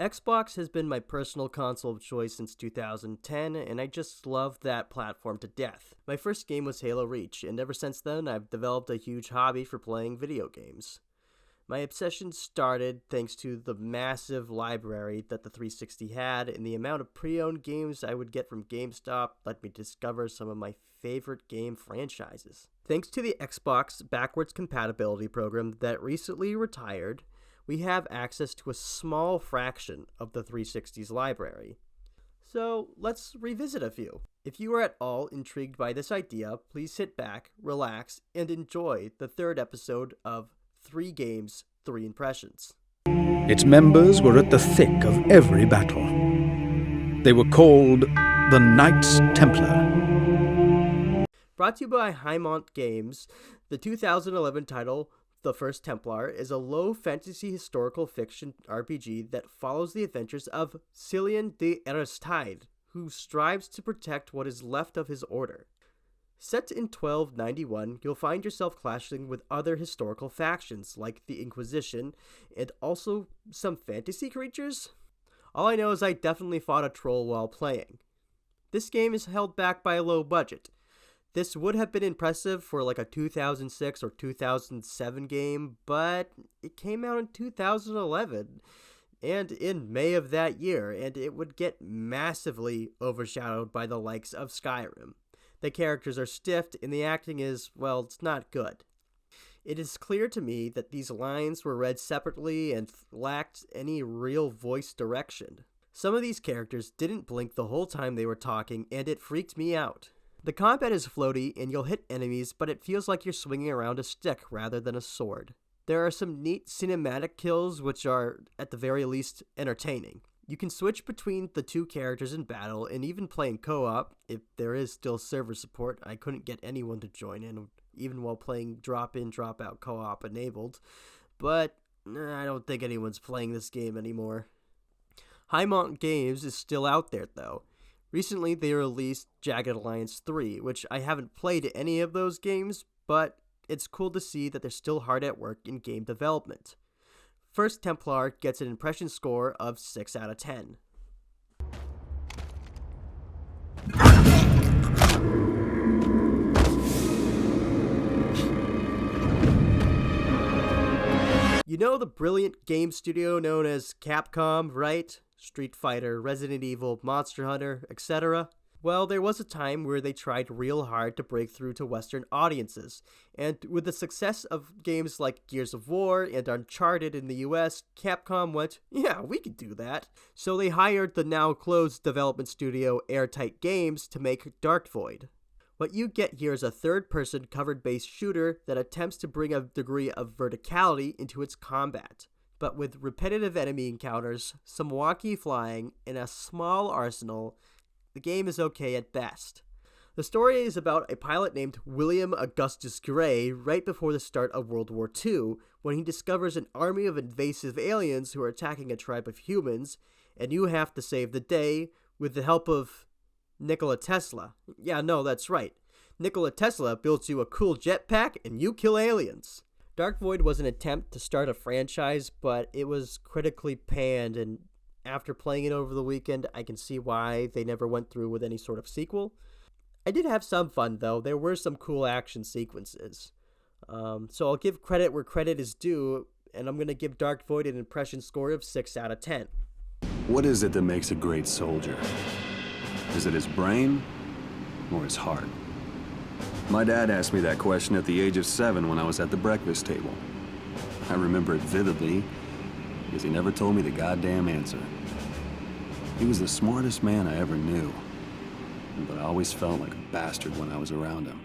Xbox has been my personal console of choice since 2010, and I just love that platform to death. My first game was Halo Reach, and ever since then I've developed a huge hobby for playing video games. My obsession started thanks to the massive library that the 360 had, and the amount of pre-owned games I would get from GameStop let me discover some of my favorite game franchises. Thanks to the Xbox backwards compatibility program that recently retired, we have access to a small fraction of the 360's library. So let's revisit a few. If you are at all intrigued by this idea, please sit back, relax, and enjoy the third episode of 3 Games, 3 Impressions. Its members were at the thick of every battle. They were called the Knights Templar. Brought to you by Highmont Games, the 2011 title The First Templar is a low fantasy historical fiction RPG that follows the adventures of Cillian de Aristide, who strives to protect what is left of his order. Set in 1291, you'll find yourself clashing with other historical factions like the Inquisition and also some fantasy creatures. All I know is I definitely fought a troll while playing. This game is held back by a low budget. This would have been impressive for like a 2006 or 2007 game, but it came out in 2011 and in May of that year, and it would get massively overshadowed by the likes of Skyrim. The characters are stiff and the acting is, well, it's not good. It is clear to me that these lines were read separately and lacked any real voice direction. Some of these characters didn't blink the whole time they were talking, and it freaked me out. The combat is floaty and you'll hit enemies, but it feels like you're swinging around a stick rather than a sword. There are some neat cinematic kills which are, at the very least, entertaining. You can switch between the two characters in battle and even play in co-op if there is still server support. I couldn't get anyone to join in, even while playing drop-in, drop-out co-op enabled, but I don't think anyone's playing this game anymore. Highmont Games is still out there though. Recently, they released Jagged Alliance 3, which I haven't played any of those games, but it's cool to see that they're still hard at work in game development. First Templar gets an impression score of 6 out of 10. You know the brilliant game studio known as Capcom, right? Street Fighter, Resident Evil, Monster Hunter, etc. Well, there was a time where they tried real hard to break through to Western audiences, and with the success of games like Gears of War and Uncharted in the US, Capcom went, yeah, we could do that. So they hired the now closed development studio Airtight Games to make Dark Void. What you get here is a third-person cover-based shooter that attempts to bring a degree of verticality into its combat. But with repetitive enemy encounters, some wonky flying, and a small arsenal, the game is okay at best. The story is about a pilot named William Augustus Gray right before the start of World War II, when he discovers an army of invasive aliens who are attacking a tribe of humans, and you have to save the day with the help of Nikola Tesla. Yeah, no, that's right. Nikola Tesla builds you a cool jetpack and you kill aliens. Dark Void was an attempt to start a franchise, but it was critically panned, and after playing it over the weekend, I can see why they never went through with any sort of sequel. I did have some fun, though. There were some cool action sequences. So I'll give credit where credit is due, and I'm going to give Dark Void an impression score of 6 out of 10. What is it that makes a great soldier? Is it his brain or his heart? My dad asked me that question at the age of 7 when I was at the breakfast table. I remember it vividly because he never told me the goddamn answer. He was the smartest man I ever knew, but I always felt like a bastard when I was around him.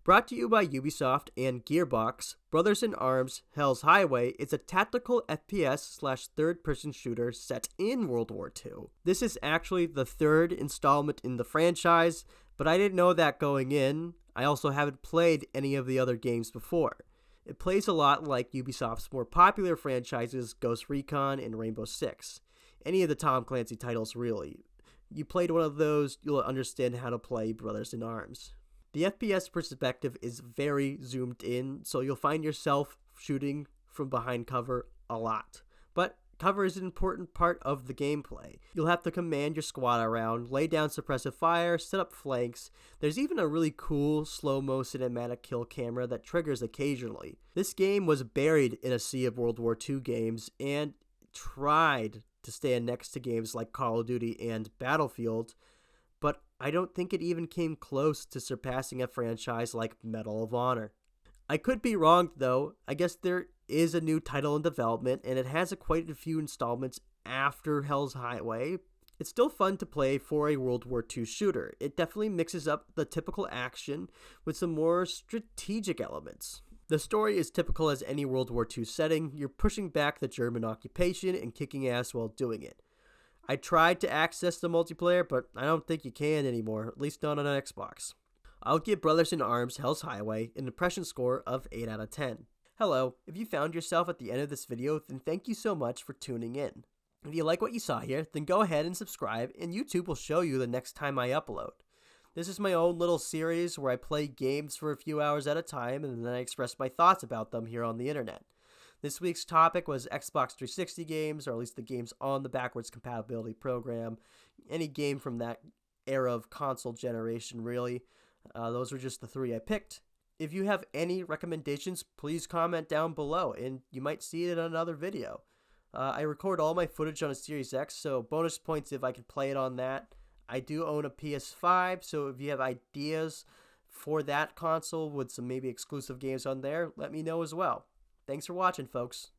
Brought to you by Ubisoft and Gearbox, Brothers in Arms, Hell's Highway is a tactical FPS/third-person shooter set in World War II. This is actually the third installment in the franchise, but I didn't know that going in. I also haven't played any of the other games before. It plays a lot like Ubisoft's more popular franchises Ghost Recon and Rainbow Six. Any of the Tom Clancy titles, really. You played one of those, you'll understand how to play Brothers in Arms. The FPS perspective is very zoomed in, so you'll find yourself shooting from behind cover a lot. But Cover is an important part of the gameplay. You'll have to command your squad around, lay down suppressive fire, set up flanks. There's even a really cool slow-mo cinematic kill camera that triggers occasionally. This game was buried in a sea of World War II games and tried to stand next to games like Call of Duty and Battlefield, but I don't think it even came close to surpassing a franchise like Medal of Honor. I could be wrong, though. I guess there is a new title in development, and it has quite a few installments after Hell's Highway. It's still fun to play for a World War II shooter. It definitely mixes up the typical action with some more strategic elements. The story is typical as any World War II setting. You're pushing back the German occupation and kicking ass while doing it. I tried to access the multiplayer, but I don't think you can anymore, at least not on an Xbox. I'll give Brothers in Arms Hell's Highway an impression score of 8 out of 10. Hello, if you found yourself at the end of this video, then thank you so much for tuning in. If you like what you saw here, then go ahead and subscribe, and YouTube will show you the next time I upload. This is my own little series where I play games for a few hours at a time, and then I express my thoughts about them here on the internet. This week's topic was Xbox 360 games, or at least the games on the backwards compatibility program. Any game from that era of console generation, really. Those were just the 3 I picked. If you have any recommendations, please comment down below, and you might see it in another video. I record all my footage on a Series X, so bonus points if I can play it on that. I do own a PS5, so if you have ideas for that console with some maybe exclusive games on there, let me know as well. Thanks for watching, folks.